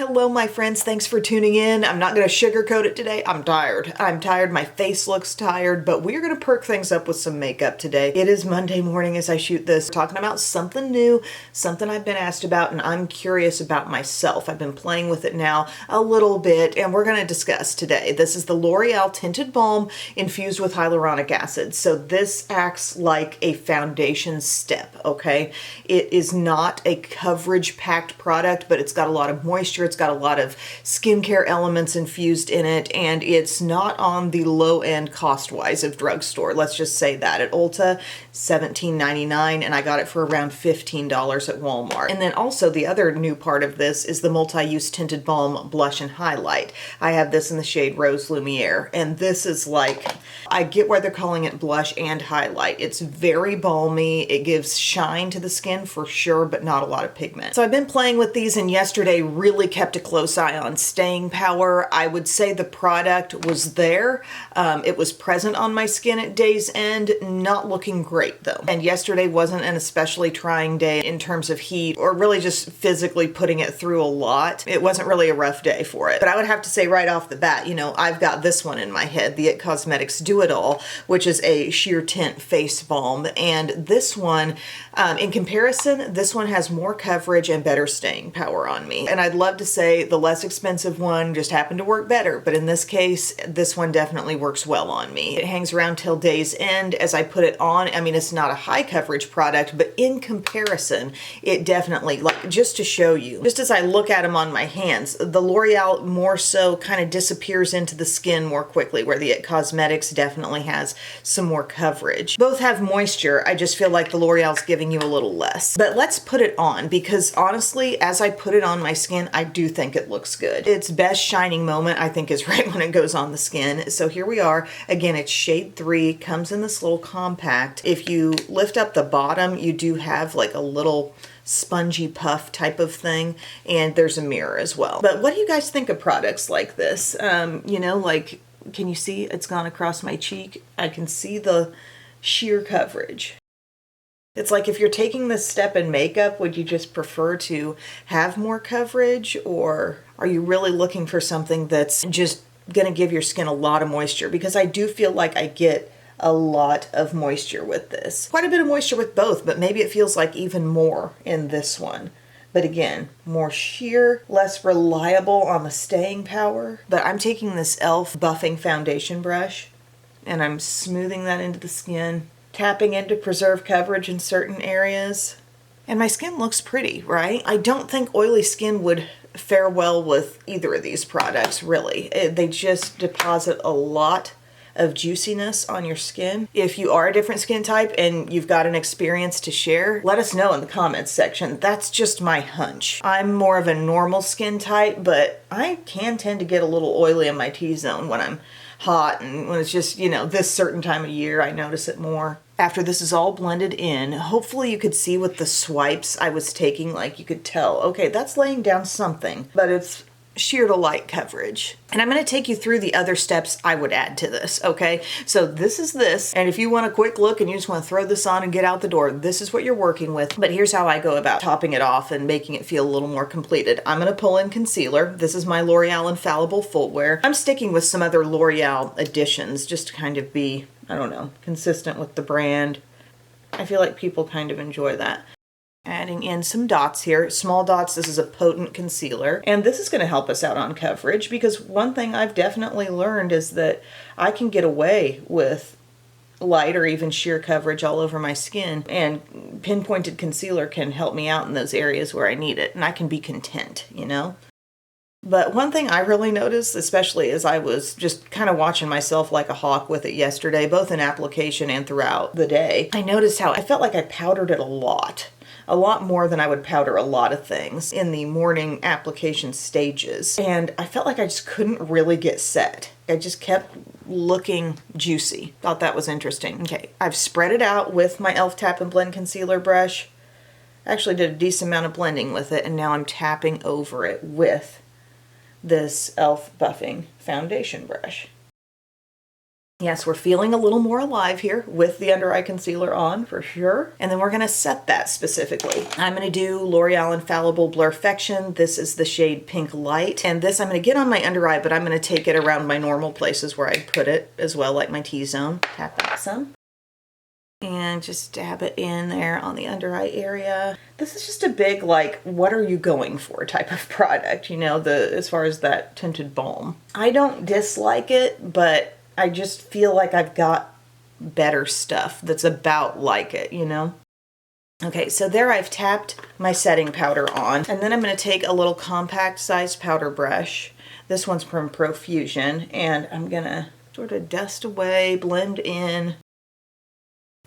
Hello, my friends. Thanks for tuning in. I'm not going to sugarcoat it today. I'm tired. I'm tired. My face looks tired, but we're going to perk things up with some makeup today. It is Monday morning as I shoot this, talking about something new, something I've been asked about, and I'm curious about myself. I've been playing with it now a little bit, and we're going to discuss today. This is the L'Oreal Tinted Balm infused with hyaluronic acid. So this acts like a foundation step, okay? It is not a coverage-packed product, but it's got a lot of moisture. It's got a lot of skincare elements infused in it, and it's not on the low end cost-wise of drugstore. Let's just say that. At Ulta, $17.99, and I got it for around $15 at Walmart. And then also the other new part of this is the multi-use tinted balm blush and highlight. I have this in the shade Rose Lumiere, and this is like, I get why they're calling it blush and highlight. It's very balmy. It gives shine to the skin for sure, but not a lot of pigment. So I've been playing with these, and yesterday really kept a close eye on staying power. I would say the product was there. It was present on my skin at day's end, not looking great though. And yesterday wasn't an especially trying day in terms of heat or really just physically putting it through a lot. It wasn't really a rough day for it. But I would have to say right off the bat, you know, I've got this one in my head, the It Cosmetics Do It All, which is a sheer tint face balm. And this one, in comparison, this one has more coverage and better staying power on me. And I'd love to say the less expensive one just happened to work better, but in this case, this one definitely works well on me. It hangs around till day's end as I put it on. I mean, it's not a high coverage product, but in comparison, it definitely, like, just to show you, just as I look at them on my hands, the L'Oreal more so kind of disappears into the skin more quickly, where the It Cosmetics definitely has some more coverage. Both have moisture. I just feel like the L'Oreal's giving you a little less. But let's put it on, because honestly, as I put it on my skin, I do think it looks good. Its best shining moment, I think, is right when it goes on the skin. So here we are. Again, it's shade 3, comes in this little compact. If you lift up the bottom, you do have like a little spongy puff type of thing, and there's a mirror as well. But what do you guys think of products like this? You know, like, can you see it's gone across my cheek? I can see the sheer coverage. It's like, if you're taking this step in makeup, would you just prefer to have more coverage, or are you really looking for something that's just going to give your skin a lot of moisture? Because I do feel like I get a lot of moisture with this. Quite a bit of moisture with both, but maybe it feels like even more in this one. But again, more sheer, less reliable on the staying power. But I'm taking this e.l.f. buffing foundation brush, and I'm smoothing that into the skin, tapping in to preserve coverage in certain areas. And my skin looks pretty, right? I don't think oily skin would fare well with either of these products, really. They just deposit a lot of juiciness on your skin. If you are a different skin type and you've got an experience to share, let us know in the comments section. That's just my hunch. I'm more of a normal skin type, but I can tend to get a little oily in my T-zone when I'm hot, and when it's just, you know, this certain time of year, I notice it more. After this is all blended in, hopefully you could see with the swipes I was taking, like, you could tell, okay, that's laying down something, but it's sheer to light coverage. And I'm going to take you through the other steps I would add to this, okay? So this is this, and if you want a quick look and you just want to throw this on and get out the door, this is what you're working with. But here's how I go about topping it off and making it feel a little more completed. I'm going to pull in concealer. This is my L'Oreal Infallible Fullwear. I'm sticking with some other L'Oreal additions just to kind of be, I don't know, consistent with the brand. I feel like people kind of enjoy that. Adding in some dots here, small dots. This is a potent concealer, and this is going to help us out on coverage, because one thing I've definitely learned is that I can get away with light or even sheer coverage all over my skin, and pinpointed concealer can help me out in those areas where I need it, and I can be content, you know? But one thing I really noticed, especially as I was just kind of watching myself like a hawk with it yesterday, both in application and throughout the day, I noticed how I felt like I powdered it a lot more than I would powder a lot of things in the morning application stages. And I felt like I just couldn't really get set. I just kept looking juicy. Thought that was interesting. Okay, I've spread it out with my e.l.f. Tap and Blend concealer brush. Actually did a decent amount of blending with it, and now I'm tapping over it with this e.l.f. buffing foundation brush. Yes, we're feeling a little more alive here with the under eye concealer on for sure. And then we're gonna set that specifically. I'm gonna do L'Oreal Infallible Blurfection. This is the shade Pink Light. And this I'm gonna get on my under eye, but I'm gonna take it around my normal places where I'd put it as well, like my T-zone. Tap out some. And just dab it in there on the under eye area. This is just a big, like, what are you going for type of product, you know, as far as that tinted balm. I don't dislike it, but I just feel like I've got better stuff that's about like it, you know? Okay, so there I've tapped my setting powder on, and then I'm going to take a little compact sized powder brush. This one's from Profusion, and I'm going to sort of dust away, blend in,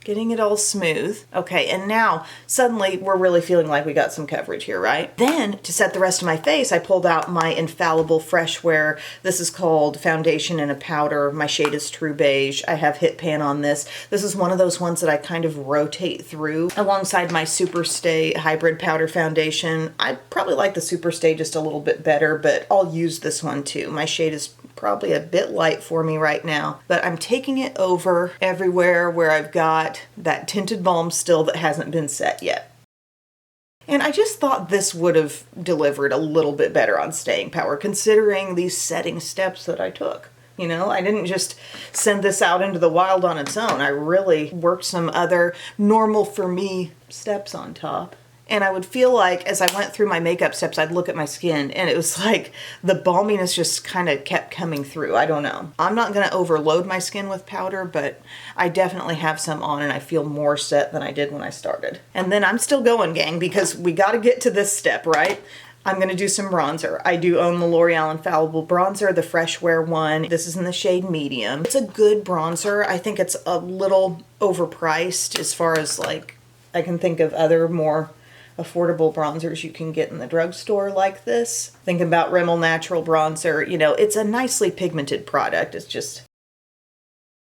getting it all smooth. Okay, and now suddenly we're really feeling like we got some coverage here, right? Then to set the rest of my face, I pulled out my Infallible Fresh Wear. This is called Foundation in a Powder. My shade is True Beige. I have Hit Pan on this. This is one of those ones that I kind of rotate through alongside my Superstay Hybrid Powder Foundation. I probably like the Superstay just a little bit better, but I'll use this one too. My shade is probably a bit light for me right now, but I'm taking it over everywhere where I've got that tinted balm still that hasn't been set yet. And I just thought this would have delivered a little bit better on staying power considering these setting steps that I took. You know, I didn't just send this out into the wild on its own. I really worked some other normal for me steps on top. And I would feel like as I went through my makeup steps, I'd look at my skin and it was like the balminess just kind of kept coming through. I don't know. I'm not going to overload my skin with powder, but I definitely have some on and I feel more set than I did when I started. And then I'm still going, gang, because we got to get to this step, right? I'm going to do some bronzer. I do own the L'Oreal Infallible Bronzer, the Fresh Wear one. This is in the shade Medium. It's a good bronzer. I think it's a little overpriced as far as like, I can think of other more affordable bronzers you can get in the drugstore like this. Think about Rimmel Natural Bronzer. You know, it's a nicely pigmented product. It's just,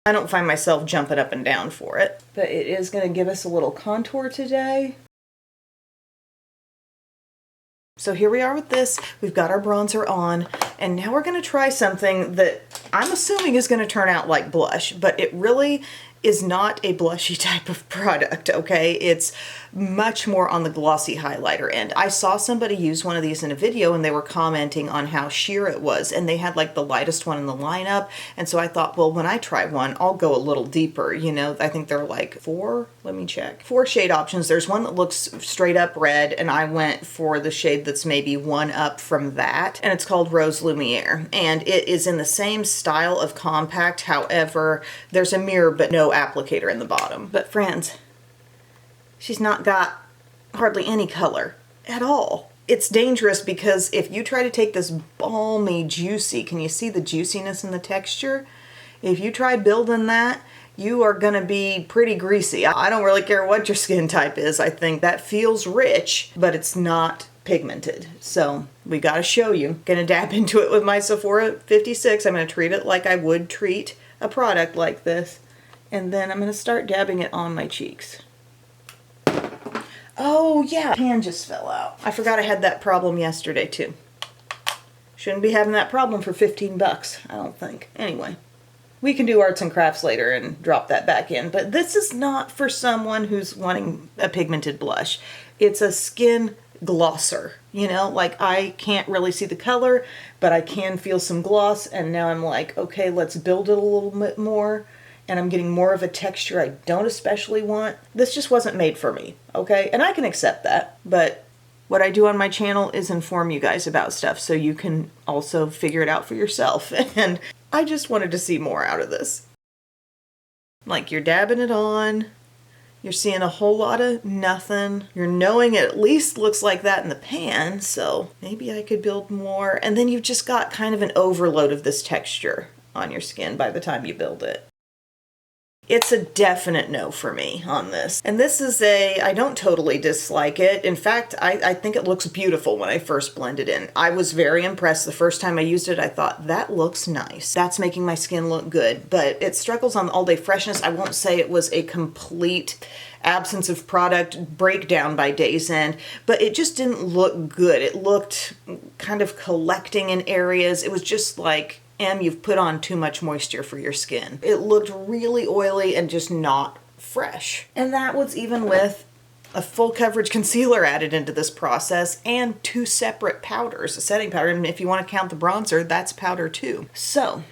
I don't find myself jumping up and down for it. But it is going to give us a little contour today. So here we are with this. We've got our bronzer on, and now we're going to try something that I'm assuming is going to turn out like blush, but it really is not a blushy type of product, okay? It's much more on the glossy highlighter end. I saw somebody use one of these in a video and they were commenting on how sheer it was, and they had like the lightest one in the lineup, and so I thought, well, when I try one, I'll go a little deeper, you know? I think there are like four shade options. There's one that looks straight up red, and I went for the shade that's maybe one up from that, and it's called Rose Lumiere, and it is in the same style of compact. However, there's a mirror but no applicator in the bottom. But friends, she's not got hardly any color at all. It's dangerous because if you try to take this balmy, juicy, can you see the juiciness in the texture? If you try building that, you are gonna be pretty greasy. I don't really care what your skin type is. I think that feels rich, but it's not pigmented. So we gotta show you. Gonna dab into it with my Sephora 56. I'm gonna treat it like I would treat a product like this. And then I'm going to start dabbing it on my cheeks. Oh yeah, pan just fell out. I forgot I had that problem yesterday too. Shouldn't be having that problem for 15 bucks, I don't think. Anyway, we can do arts and crafts later and drop that back in. But this is not for someone who's wanting a pigmented blush. It's a skin glosser, you know, like I can't really see the color, but I can feel some gloss, and now I'm like, okay, let's build it a little bit more. And I'm getting more of a texture I don't especially want. This just wasn't made for me, okay? And I can accept that, but what I do on my channel is inform you guys about stuff so you can also figure it out for yourself. And I just wanted to see more out of this. Like, you're dabbing it on, you're seeing a whole lot of nothing. You're knowing it at least looks like that in the pan, so maybe I could build more. And then you've just got kind of an overload of this texture on your skin by the time you build it. It's a definite no for me on this. And this is I don't totally dislike it. In fact, I think it looks beautiful when I first blend it in. I was very impressed the first time I used it. I thought, that looks nice. That's making my skin look good. But it struggles on the all day freshness. I won't say it was a complete absence of product breakdown by day's end, but it just didn't look good. It looked kind of collecting in areas. It was just like, M, you've put on too much moisture for your skin. It looked really oily and just not fresh. And that was even with a full coverage concealer added into this process and 2 separate powders, a setting powder, and if you want to count the bronzer, that's powder too. So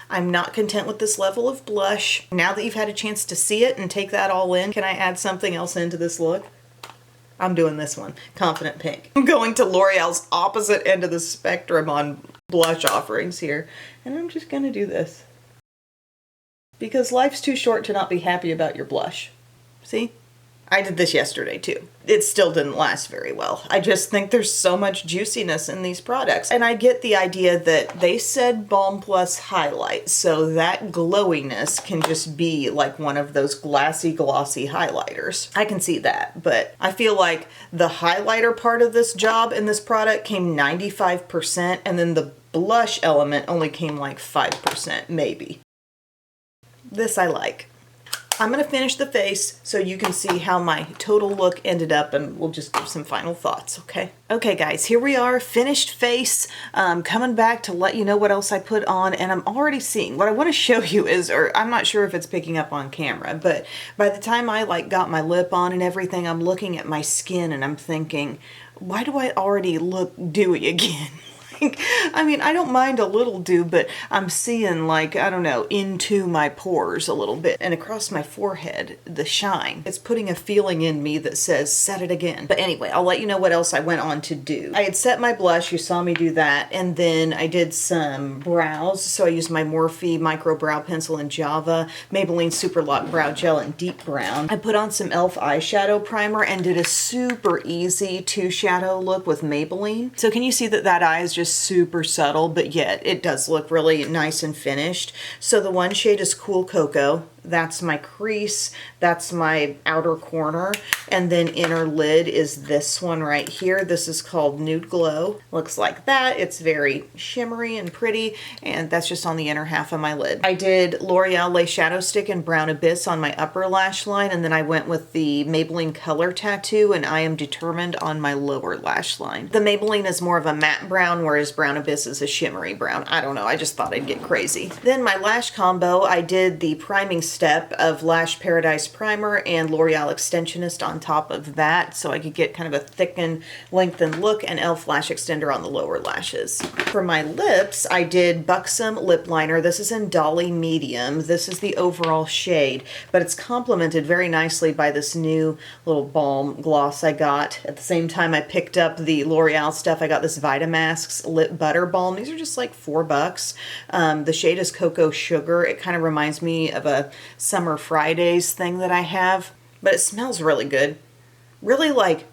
I'm not content with this level of blush. Now that you've had a chance to see it and take that all in, can I add something else into this look? I'm doing this one, Confident Pink. I'm going to L'Oreal's opposite end of the spectrum on blush offerings here, and I'm just gonna do this. Because life's too short to not be happy about your blush. See? I did this yesterday too. It still didn't last very well. I just think there's so much juiciness in these products. And I get the idea that they said Balm Plus Highlight, so that glowiness can just be like one of those glassy, glossy highlighters. I can see that, but I feel like the highlighter part of this job in this product came 95%, and then the blush element only came like 5%, maybe. This I like. I'm going to finish the face so you can see how my total look ended up, and we'll just give some final thoughts, okay? Okay guys, here we are, finished face, coming back to let you know what else I put on, and I'm already seeing, what I want to show you is, or I'm not sure if it's picking up on camera, but by the time I like got my lip on and everything, I'm looking at my skin and I'm thinking, why do I already look dewy again? I mean, I don't mind a little dew, but I'm seeing, like, I don't know, into my pores a little bit and across my forehead, the shine. It's putting a feeling in me that says, set it again. But anyway, I'll let you know what else I went on to do. I had set my blush, you saw me do that, and then I did some brows. So I used my Morphe Micro Brow Pencil in Java, Maybelline Super Lock Brow Gel in Deep Brown. I put on some e.l.f. eyeshadow primer and did a super easy 2 shadow look with Maybelline. So can you see that that eye is just super subtle, but yet it does look really nice and finished. So the one shade is Cool Cocoa. That's my crease, that's my outer corner, and then inner lid is this one right here. This is called Nude Glow. Looks like that. It's very shimmery and pretty, and that's just on the inner half of my lid. I did L'Oreal Lace Shadow Stick in Brown Abyss on my upper lash line, and then I went with the Maybelline Color Tattoo, and I Am Determined on my lower lash line. The Maybelline is more of a matte brown, whereas Brown Abyss is a shimmery brown. I don't know, I just thought I'd get crazy. Then my lash combo, I did the priming step of Lash Paradise Primer and L'Oreal Extensionist on top of that, so I could get kind of a thickened, lengthened look, and e.l.f. Lash Extender on the lower lashes. For my lips, I did Buxom Lip Liner. This is in Dolly Medium. This is the overall shade, but it's complemented very nicely by this new little balm gloss I got. At the same time, I picked up the L'Oreal stuff. I got this Vitamasks Lip Butter Balm. These are just like $4. The shade is Cocoa Sugar. It kind of reminds me of a Summer Fridays thing that I have, but it smells really good. Really like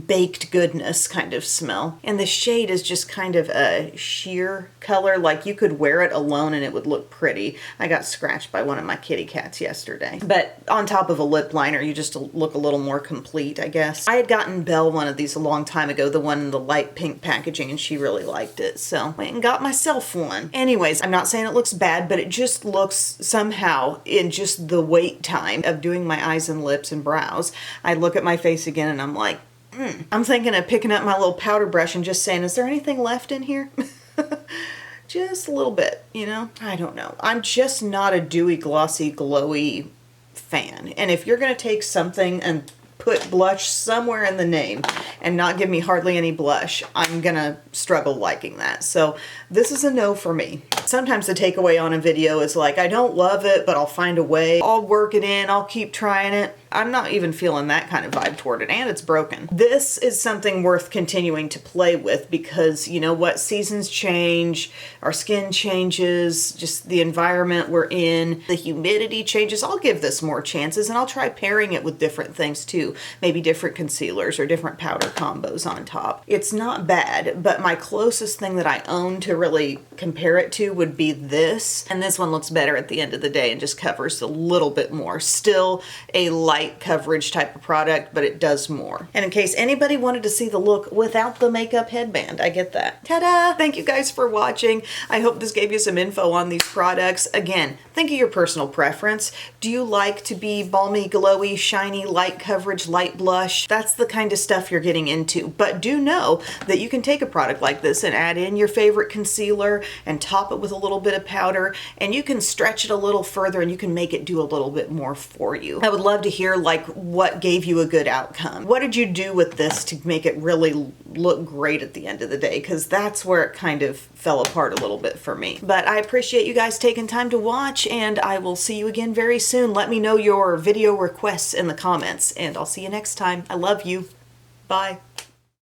baked goodness kind of smell. And the shade is just kind of a sheer color, like you could wear it alone and it would look pretty. I got scratched by one of my kitty cats yesterday. But on top of a lip liner, you just look a little more complete, I guess. I had gotten Belle one of these a long time ago, the one in the light pink packaging, and she really liked it, so I went and got myself one. Anyways, I'm not saying it looks bad, but it just looks somehow, in just the wait time of doing my eyes and lips and brows, I look at my face again and I'm like, I'm thinking of picking up my little powder brush and just saying, is there anything left in here? Just a little bit, you know? I don't know. I'm just not a dewy, glossy, glowy fan. And if you're going to take something and put blush somewhere in the name and not give me hardly any blush, I'm gonna struggle liking that. So this is a no for me. Sometimes the takeaway on a video is like, I don't love it, but I'll find a way. I'll work it in, I'll keep trying it. I'm not even feeling that kind of vibe toward it, and it's broken. This is something worth continuing to play with because, you know what, seasons change, our skin changes, just the environment we're in, the humidity changes. I'll give this more chances, and I'll try pairing it with different things too. Maybe different concealers or different powder combos on top. It's not bad, but my closest thing that I own to really compare it to would be this, and this one looks better at the end of the day and just covers a little bit more. Still a light coverage type of product, but it does more. And in case anybody wanted to see the look without the makeup headband, I get that. Ta-da! Thank you guys for watching. I hope this gave you some info on these products. Again, think of your personal preference. Do you like to be balmy, glowy, shiny, light coverage average light blush. That's the kind of stuff you're getting into. But do know that you can take a product like this and add in your favorite concealer and top it with a little bit of powder, and you can stretch it a little further and you can make it do a little bit more for you. I would love to hear like what gave you a good outcome. What did you do with this to make it really look great at the end of the day? Because that's where it kind of fell apart a little bit for me. But I appreciate you guys taking time to watch, and I will see you again very soon. Let me know your video requests in the comments, and I'll see you next time. I love you. Bye.